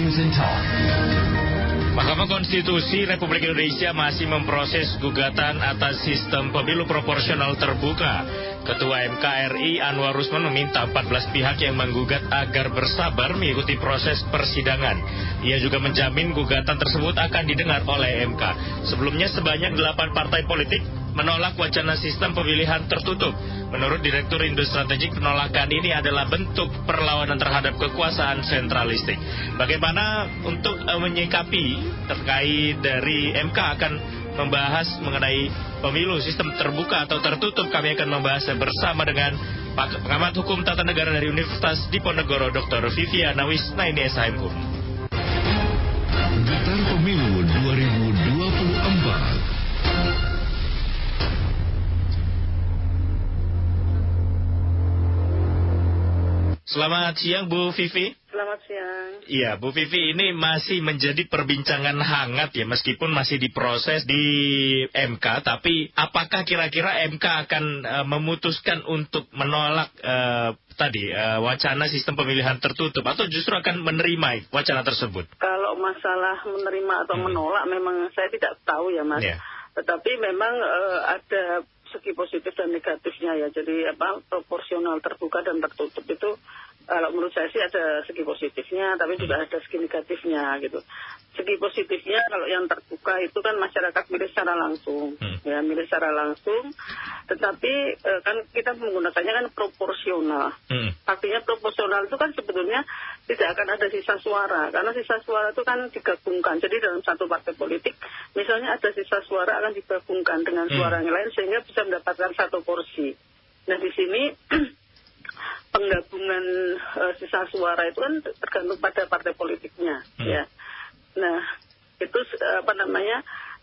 News and Talk. Mahkamah Konstitusi Republik Indonesia masih memproses gugatan atas sistem pemilu proporsional terbuka. Ketua MKRI Anwar Usman meminta 14 pihak yang menggugat agar bersabar mengikuti proses persidangan. Ia juga menjamin gugatan tersebut akan didengar oleh MK. Sebelumnya sebanyak 8 partai politik menolak wacana sistem pemilihan tertutup. Menurut Direktur Indo Strategik, penolakan ini adalah bentuk perlawanan terhadap kekuasaan sentralistik. Bagaimana untuk menyikapi terkait dari MK akan membahas mengenai pemilu sistem terbuka atau tertutup, kami akan membahasnya bersama dengan pengamat hukum tata negara dari Universitas Diponegoro, Dr. Viviana Wisnaini SHM. Getar Pemilu 2024. Selamat siang Bu Vivi. Selamat siang. Iya, Bu Vivi, ini masih menjadi perbincangan hangat ya, meskipun masih diproses di MK, tapi apakah kira-kira MK akan memutuskan untuk menolak wacana sistem pemilihan tertutup atau justru akan menerima wacana tersebut? Kalau masalah menerima atau menolak memang saya tidak tahu ya, Mas. Yeah. Tetapi memang ada segi positif dan negatifnya ya. Jadi proporsional terbuka dan tertutup itu kalau menurut saya sih ada segi positifnya, tapi juga ada segi negatifnya gitu. Segi positifnya kalau yang terbuka itu kan masyarakat milih secara langsung, ya milih secara langsung. Tetapi kan kita menggunakannya kan proporsional. Artinya proporsional itu kan sebetulnya tidak akan ada sisa suara, karena sisa suara itu kan digabungkan. Jadi dalam satu partai politik, misalnya ada sisa suara akan digabungkan dengan suara yang lain sehingga bisa mendapatkan satu kursi. Nah di sini penggabungan sisa suara itu kan tergantung pada partai politiknya, ya. Nah itu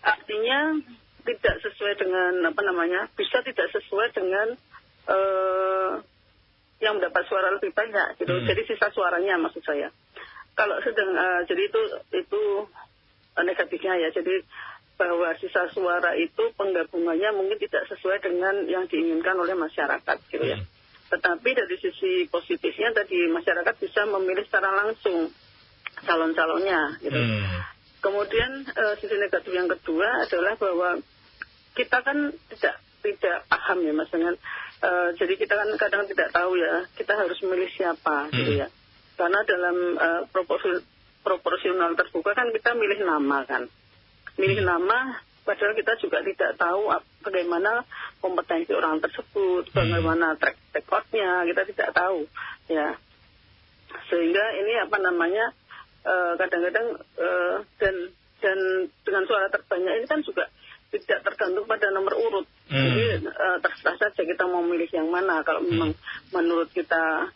artinya tidak sesuai dengan bisa tidak sesuai dengan yang mendapat suara lebih banyak gitu. Jadi sisa suaranya maksud saya. Kalau jadi itu negatifnya ya. Jadi bahwa sisa suara itu penggabungannya mungkin tidak sesuai dengan yang diinginkan oleh masyarakat gitu ya. Tetapi dari sisi positifnya tadi masyarakat bisa memilih secara langsung calon-calonnya gitu. Kemudian sisi negatif yang kedua adalah bahwa kita kan tidak paham ya Mas dengan jadi kita kan kadang tidak tahu ya kita harus memilih siapa gitu ya. Karena dalam proporsional terbuka kan kita milih nama kan. Milih nama padahal kita juga tidak tahu bagaimana kompetensi orang tersebut, bagaimana track recordnya, kita tidak tahu ya. Sehingga ini kadang-kadang dan dengan suara terbanyak ini kan juga tidak tergantung pada nomor urut. Jadi terserah saja kita mau milih yang mana. Kalau memang menurut kita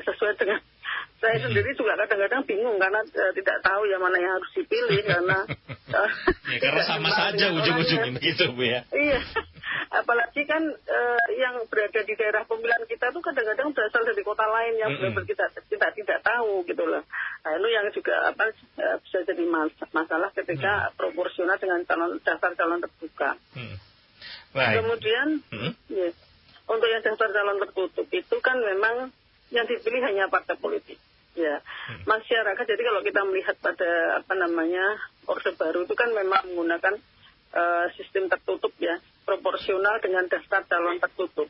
sesuai dengan saya sendiri juga kadang-kadang bingung karena tidak tahu yang mana yang harus dipilih karena karena sama saja ujung-ujungnya begitu Bu ya. Iya. Apalagi kan yang berada di daerah pemilihan kita tuh kadang-kadang berasal dari kota lain yang benar-benar kita tidak tahu gitu loh. Nah, itu yang juga bisa jadi masalah ketika proporsional dengan daftar calon terbuka. Kemudian ya, untuk yang daftar calon tertutup itu kan memang yang dipilih hanya partai politik. Ya, masyarakat. Jadi kalau kita melihat pada Orde Baru itu kan memang menggunakan sistem tertutup ya, proporsional dengan daftar calon tertutup.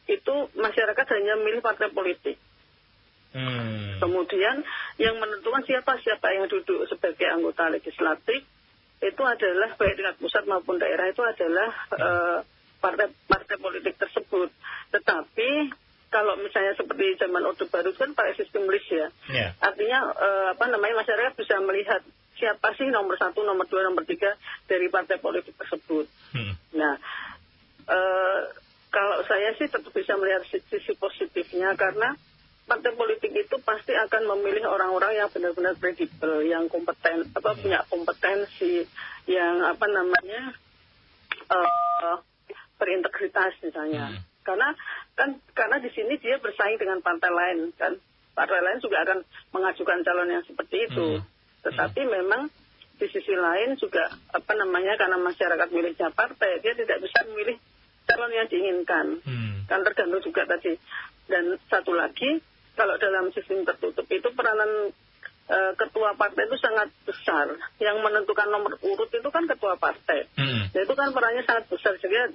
Itu masyarakat hanya milih partai politik. Kemudian yang menentukan siapa yang duduk sebagai anggota legislatif itu adalah baik tingkat pusat maupun daerah itu adalah partai politik tersebut. Tetapi kalau misalnya seperti zaman Orde Baru kan pakai sistem list ya. Artinya masyarakat bisa melihat siapa sih nomor 1, nomor 2, nomor 3 dari partai politik tersebut. Nah, kalau saya sih tetap bisa melihat sisi positifnya karena partai politik itu pasti akan memilih orang-orang yang benar-benar kredibel, yang kompeten, punya kompetensi, yang berintegritas misalnya. Karena di sini dia bersaing dengan partai lain kan. Partai lain juga akan mengajukan calon yang seperti itu. Tetapi memang di sisi lain juga karena masyarakat miliknya partai, dia tidak bisa memilih calon yang diinginkan. Kan tergantung juga tadi. Dan satu lagi, kalau dalam sistem tertutup itu peranan ketua partai itu sangat besar. Yang menentukan nomor urut itu kan ketua partai. Nah, itu kan perannya sangat besar. Sehingga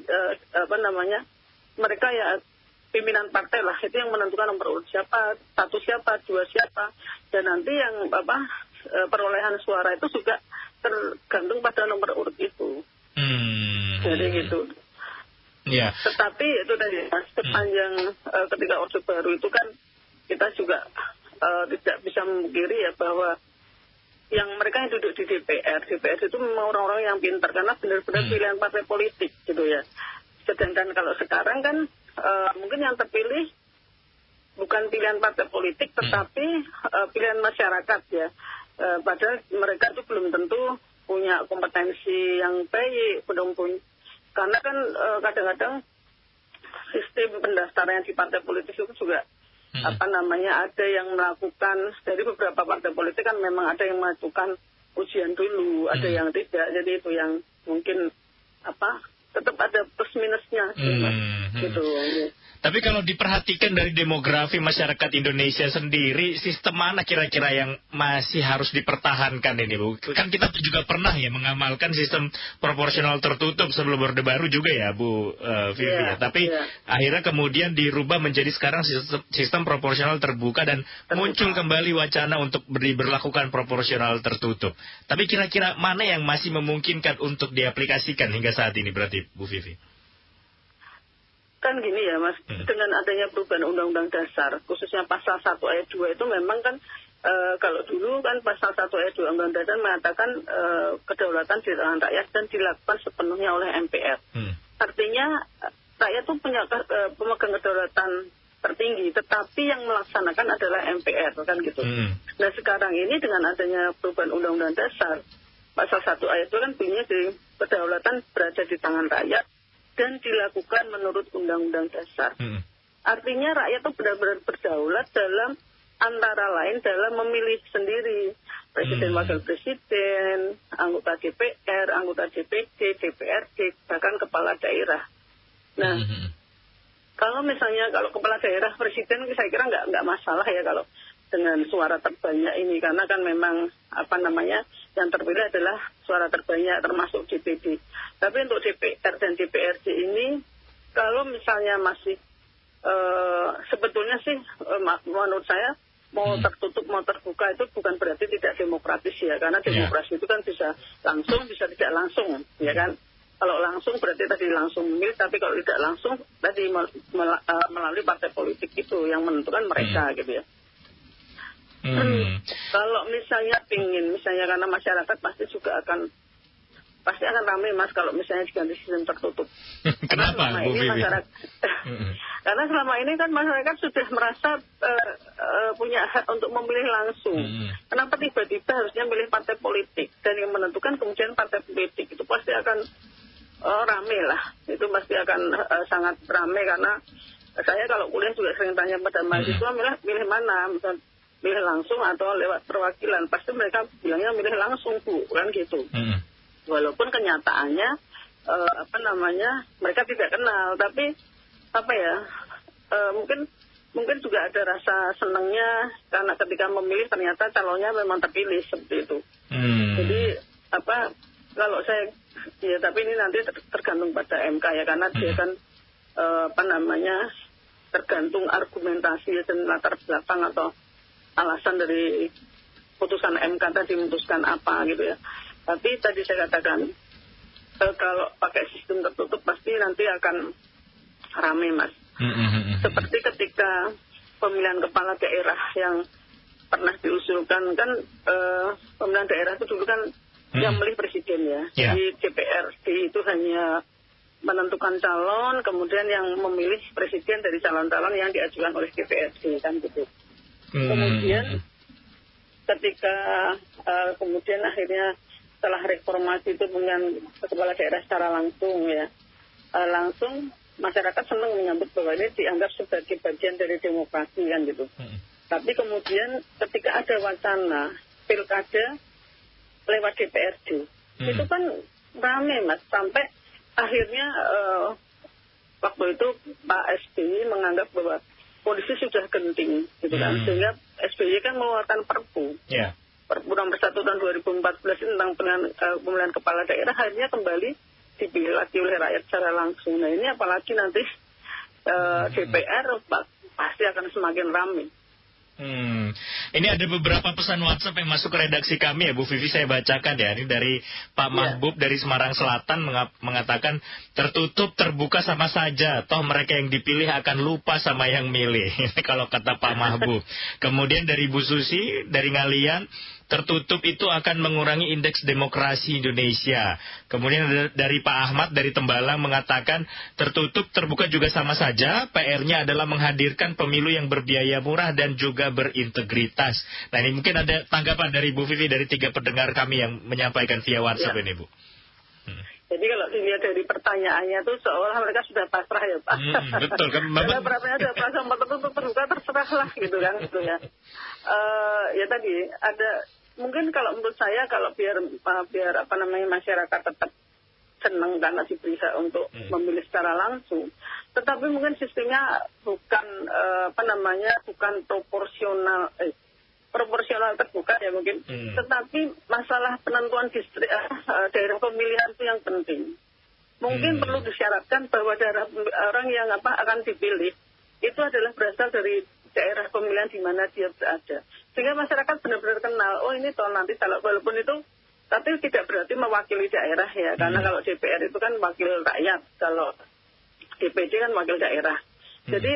mereka ya pimpinan partai lah, itu yang menentukan nomor urut siapa, satu siapa, dua siapa. Dan nanti yang perolehan suara itu juga tergantung pada nomor urut itu. Jadi gitu. Yeah. Tetapi itu tadi sepanjang ketika Orde Baru itu kan kita juga tidak bisa memungkiri ya bahwa yang mereka yang duduk di DPR itu memang orang-orang yang pintar karena benar-benar pilihan partai politik gitu ya. Sedangkan kalau sekarang kan mungkin yang terpilih bukan pilihan partai politik tetapi pilihan masyarakat ya. Padahal mereka itu belum tentu punya kompetensi yang baik, karena kan kadang-kadang sistem pendaftaran di partai politik itu juga ada yang melakukan dari beberapa partai politik kan memang ada yang melakukan ujian dulu, ada yang tidak, jadi itu yang mungkin tetap ada plus minusnya gitu. Tapi kalau diperhatikan dari demografi masyarakat Indonesia sendiri, sistem mana kira-kira yang masih harus dipertahankan ini, Bu? Kan kita juga pernah ya mengamalkan sistem proporsional tertutup sebelum Orde Baru juga ya, Bu Vivi. Yeah, Tapi akhirnya kemudian dirubah menjadi sekarang sistem proporsional terbuka dan muncul kembali wacana untuk diberlakukan proporsional tertutup. Tapi kira-kira mana yang masih memungkinkan untuk diaplikasikan hingga saat ini berarti, Bu Vivi? Kan gini ya Mas, dengan adanya perubahan Undang-Undang Dasar, khususnya pasal 1 ayat 2 itu memang kan kalau dulu kan pasal 1 ayat 2 Undang-Undang Dasar mengatakan kedaulatan di tangan rakyat dan dilakukan sepenuhnya oleh MPR. Artinya rakyat itu punya pemegang kedaulatan tertinggi, tetapi yang melaksanakan adalah MPR kan gitu. Nah sekarang ini dengan adanya perubahan Undang-Undang Dasar, pasal 1 ayat 2 kan bunyinya di kedaulatan berada di tangan rakyat dan dilakukan menurut Undang-Undang Dasar. Artinya rakyat itu benar-benar berdaulat dalam antara lain dalam memilih sendiri presiden, wakil presiden, anggota DPR, anggota DPD, DPRD, bahkan kepala daerah. Nah, kalau kepala daerah presiden saya kira nggak masalah ya kalau dengan suara terbanyak ini, karena kan memang yang terpilih adalah suara terbanyak termasuk DPD. Tapi untuk DPR dan DPRD ini kalau misalnya masih sebetulnya sih menurut saya mau tertutup mau terbuka itu bukan berarti tidak demokratis ya, karena demokrasi itu kan bisa langsung bisa tidak langsung ya kan. Kalau langsung berarti tadi langsung memilih, tapi kalau tidak langsung tadi melalui partai politik itu yang menentukan mereka gitu ya. Kalau misalnya karena masyarakat pasti akan ramai Mas kalau misalnya diganti sistem tertutup. Kenapa Bu Vivi? Karena selama ini kan masyarakat sudah merasa punya hak untuk memilih langsung. Kenapa tiba-tiba harusnya milih partai politik, dan yang menentukan kemudian partai politik itu pasti akan ramai lah. Itu pasti akan sangat ramai, karena saya kalau kuliah juga sering tanya pada mahasiswa milih mana, misalnya milih langsung atau lewat perwakilan, pasti mereka bilangnya milih langsung Bu, kan gitu. Walaupun kenyataannya mereka tidak kenal, tapi mungkin juga ada rasa senangnya karena ketika memilih ternyata calonnya memang terpilih seperti itu. Jadi kalau saya ya, tapi ini nanti tergantung pada MK ya, karena dia kan tergantung argumentasi dan latar belakang atau alasan dari putusan MK tadi memutuskan apa gitu ya. Tapi tadi saya katakan kalau pakai sistem tertutup pasti nanti akan ramai Mas. Seperti ketika pemilihan kepala daerah yang pernah diusulkan kan, pemilihan daerah itu dulu kan yang milih presiden ya. Jadi DPRD itu hanya menentukan calon, kemudian yang memilih presiden dari calon-calon yang diajukan oleh DPRD kan gitu. Kemudian ketika kemudian akhirnya setelah reformasi itu pemilihan kepala daerah secara langsung ya, langsung masyarakat senang menyambut bahwa ini dianggap sebagai bagian dari demokrasi kan gitu. Tapi kemudian ketika ada wacana pilkada lewat DPRD, itu kan ramai Mas, sampai akhirnya waktu itu Pak SBY menganggap bahwa kondisi sudah genting gitu kan, sehingga SBY kan mengeluarkan perpu Perpu nomor 1 tahun 2014 tentang pemilihan kepala daerah akhirnya kembali dipilih lagi oleh rakyat secara langsung. Nah ini apalagi nanti DPR pasti akan semakin ramai. Ini ada beberapa pesan WhatsApp yang masuk ke redaksi kami ya Bu Vivi, saya bacakan ya. Ini dari Pak Mahbub dari Semarang Selatan mengatakan tertutup terbuka sama saja, toh mereka yang dipilih akan lupa sama yang milih. Kalau kata Pak Mahbub. Kemudian dari Bu Susi dari Ngalian, tertutup itu akan mengurangi indeks demokrasi Indonesia. Kemudian dari Pak Ahmad dari Tembalang mengatakan tertutup terbuka juga sama saja, PR-nya adalah menghadirkan pemilu yang berbiaya murah dan juga berintegritas. Nah ini mungkin ada tanggapan dari Bu Vivi dari 3 pendengar kami yang menyampaikan via WhatsApp ini Bu. Jadi kalau dilihat dari pertanyaannya tuh seolah mereka sudah pasrah ya Pak. Betul kan. Karena berapanya sudah pasrah, tertutup terbuka terserah lah gitu kan gitu ya. Ya tadi ada mungkin kalau menurut saya kalau biar masyarakat tetap senang karena diberi hak untuk memilih secara langsung, tetapi mungkin sistemnya bukan bukan proporsional terbuka ya mungkin, tetapi masalah penentuan distrik daerah pemilihan itu yang penting. Mungkin perlu disyaratkan bahwa daerah orang yang akan dipilih itu adalah berasal dari daerah pemilihan di mana dia berada, sehingga masyarakat benar-benar kenal, oh ini toh nanti kalau walaupun itu, tapi tidak berarti mewakili daerah ya, karena kalau DPR itu kan wakil rakyat, kalau DPD kan wakil daerah. Jadi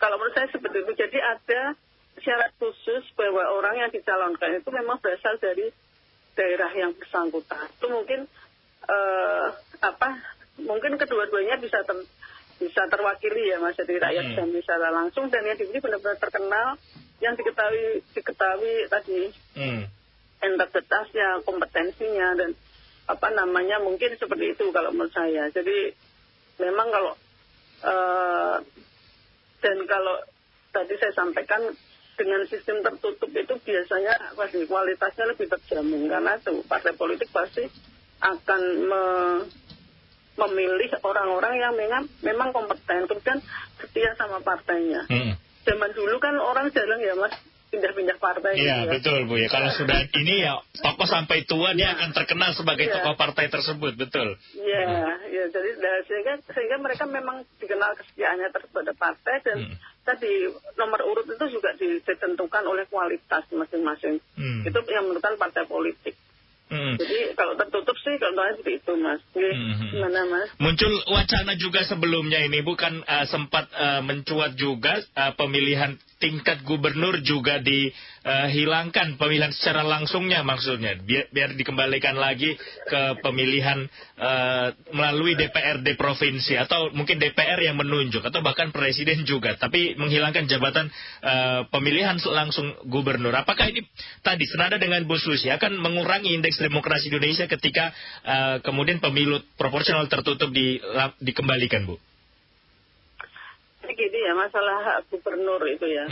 kalau menurut saya seperti itu, jadi ada syarat khusus bahwa orang yang dicalonkan itu memang berasal dari daerah yang bersangkutan. Itu mungkin mungkin kedua-duanya bisa terwakili ya Mas, jadi rakyat bisa secara langsung, dan yang dipilih benar-benar terkenal, yang diketahui tadi integritasnya, kompetensinya, dan mungkin seperti itu kalau menurut saya. Jadi memang kalau dan kalau tadi saya sampaikan dengan sistem tertutup itu biasanya kualitasnya lebih terjamin, karena itu partai politik pasti akan memilih orang-orang yang memang kompeten, kemudian setia sama partainya. Zaman dulu kan orang jarang ya Mas pindah-pindah partai. Iya betul Bu ya. Kalau sudah ini ya tokoh sampai tua dia akan terkenal sebagai tokoh partai tersebut, betul. Iya, jadi sehingga mereka memang dikenal kesetiaannya terhadap partai, dan tadi nomor urut itu juga ditentukan oleh kualitas masing-masing. Itu yang menentukan partai politik. Jadi kalau tertutup sih kalau seperti itu Mas. Gimana Mas? Muncul wacana juga sebelumnya ini bukan sempat mencuat juga pemilihan tingkat gubernur juga dihilangkan, pemilihan secara langsungnya maksudnya biar dikembalikan lagi ke pemilihan melalui DPRD provinsi atau mungkin DPR yang menunjuk atau bahkan presiden juga, tapi menghilangkan jabatan pemilihan langsung gubernur. Apakah ini tadi senada dengan Bu Susi akan mengurangi indeks demokrasi Indonesia ketika kemudian pemilu proporsional tertutup dikembalikan Bu? Gini ya, masalah hak gubernur itu ya.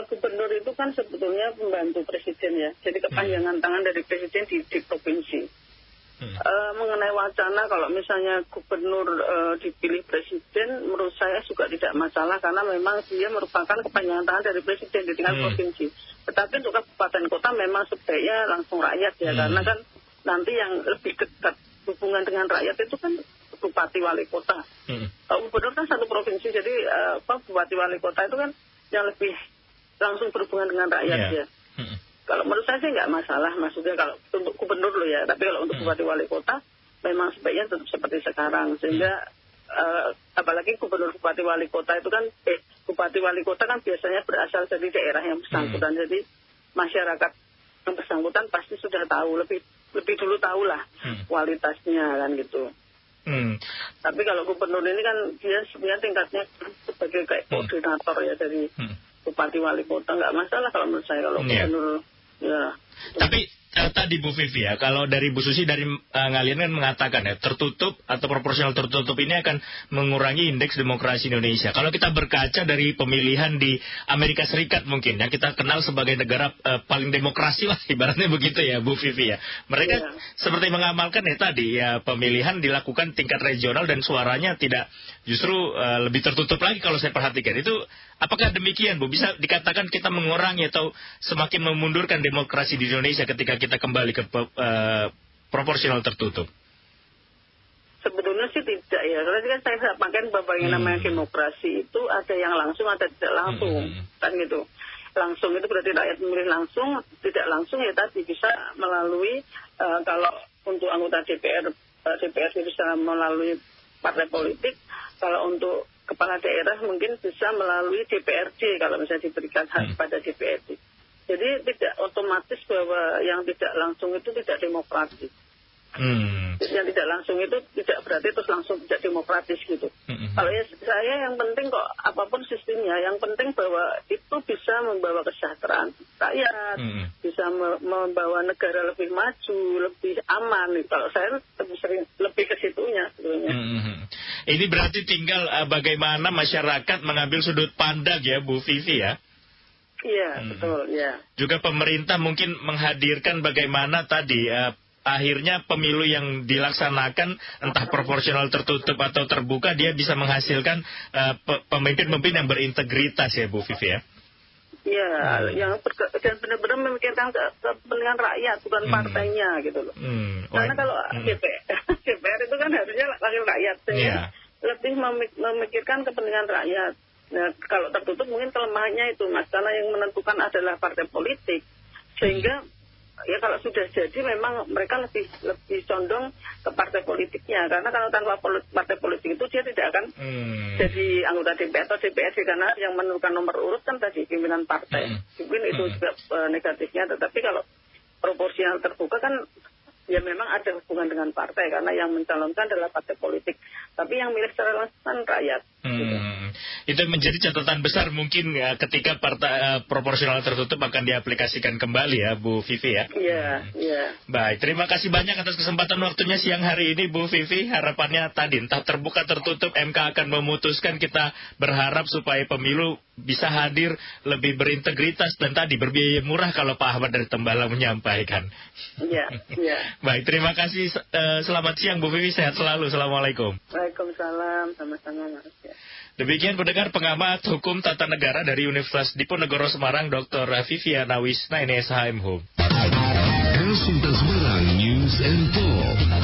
Gubernur itu kan sebetulnya pembantu presiden ya. Jadi kepanjangan tangan dari presiden di provinsi. Mengenai wacana kalau misalnya gubernur dipilih presiden, menurut saya juga tidak masalah, karena memang dia merupakan kepanjangan tangan dari presiden di tingkat provinsi. Tetapi untuk kabupaten kota memang sebaiknya langsung rakyat ya, karena kan nanti yang lebih dekat hubungan dengan rakyat itu kan bupati wali kota. Gubernur kan satu provinsi, jadi bupati wali kota itu kan yang lebih langsung berhubungan dengan rakyat ya. Kalau menurut saya sih nggak masalah, maksudnya kalau untuk gubernur loh ya, tapi kalau untuk bupati wali kota memang sebaiknya tetap seperti sekarang, sehingga apalagi gubernur bupati wali kota itu kan bupati wali kota kan biasanya berasal dari daerah yang bersangkutan, jadi masyarakat yang bersangkutan pasti sudah tahu, lebih dulu tahu lah kualitasnya kan gitu. Tapi kalau gubernur ini kan dia sebenarnya tingkatnya sebagai kayak koordinator ya dari bupati wali kota, nggak masalah kalau menurut saya kalau gubernur ya. Tadi Bu Vivi ya, kalau dari Bu Susi dari ngalian kan mengatakan ya, tertutup atau proporsional tertutup ini akan mengurangi indeks demokrasi Indonesia. Kalau kita berkaca dari pemilihan di Amerika Serikat mungkin, yang kita kenal sebagai negara paling demokrasi lah, ibaratnya begitu ya Bu Vivi ya. Mereka seperti mengamalkan ya tadi ya, pemilihan dilakukan tingkat regional dan suaranya tidak justru lebih tertutup lagi kalau saya perhatikan. Itu apakah demikian Bu? Bisa dikatakan kita mengurangi atau semakin memundurkan demokrasi di Indonesia ketika kita kembali ke proporsional tertutup? Sebetulnya sih tidak ya, karena kan saya sampaikan bahwa yang namanya demokrasi itu ada yang langsung, ada tidak langsung, kan gitu. Langsung itu berarti rakyat memilih langsung, tidak langsung ya tadi bisa melalui kalau untuk anggota DPR bisa melalui partai politik, kalau untuk kepala daerah mungkin bisa melalui DPRD kalau misalnya diberikan hak pada DPRD. Jadi tidak otomatis bahwa yang tidak langsung itu tidak demokratis. Yang tidak langsung itu tidak berarti terus langsung tidak demokratis gitu. Kalau ya, saya yang penting kok apapun sistemnya, yang penting bahwa itu bisa membawa kesejahteraan rakyat, bisa membawa negara lebih maju, lebih aman. Kalau saya lebih ke situnya sebetulnya. Ini berarti tinggal bagaimana masyarakat mengambil sudut pandang ya Bu Vivi ya. Iya, betul, ya. Juga pemerintah mungkin menghadirkan bagaimana tadi akhirnya pemilu yang dilaksanakan entah proporsional tertutup atau terbuka, dia bisa menghasilkan pemimpin-pemimpin yang berintegritas ya Bu Vivi ya. Iya, yang dan benar-benar memikirkan kepentingan rakyat, bukan partainya gitu loh. Karena kalau DPR itu kan harusnya wakil rakyat, sehingga lebih memikirkan kepentingan rakyat. Nah, kalau tertutup mungkin kelemahannya itu Mas, karena yang menentukan adalah partai politik, sehingga ya kalau sudah jadi memang mereka lebih condong ke partai politiknya, karena kalau tanpa partai politik itu dia tidak akan jadi anggota DPR atau DPRD, karena yang menentukan nomor urut kan tadi pimpinan partai. Mungkin itu juga negatifnya, tetapi kalau proporsional terbuka kan ya memang ada hubungan dengan partai, karena yang mencalonkan adalah partai politik, tapi yang milih secara langsung kan rakyat. Gitu. Itu menjadi catatan besar mungkin ya, ketika partai proporsional tertutup akan diaplikasikan kembali ya Bu Vivi ya. Iya. Baik, terima kasih banyak atas kesempatan waktunya siang hari ini Bu Vivi. Harapannya tadi entah terbuka tertutup MK akan memutuskan, kita berharap supaya pemilu bisa hadir lebih berintegritas dan tadi berbiaya murah kalau Pak Ahmad dari Tembalang menyampaikan. Iya. Baik, terima kasih. Selamat siang Bu Vivi, sehat selalu. Assalamualaikum. Waalaikumsalam, sama-sama Mas. Demikian pendengar pengamat hukum tata negara dari Universitas Diponegoro Semarang, Dr. Viviana Wisna, ini SHM Home. Semarang News and Talk.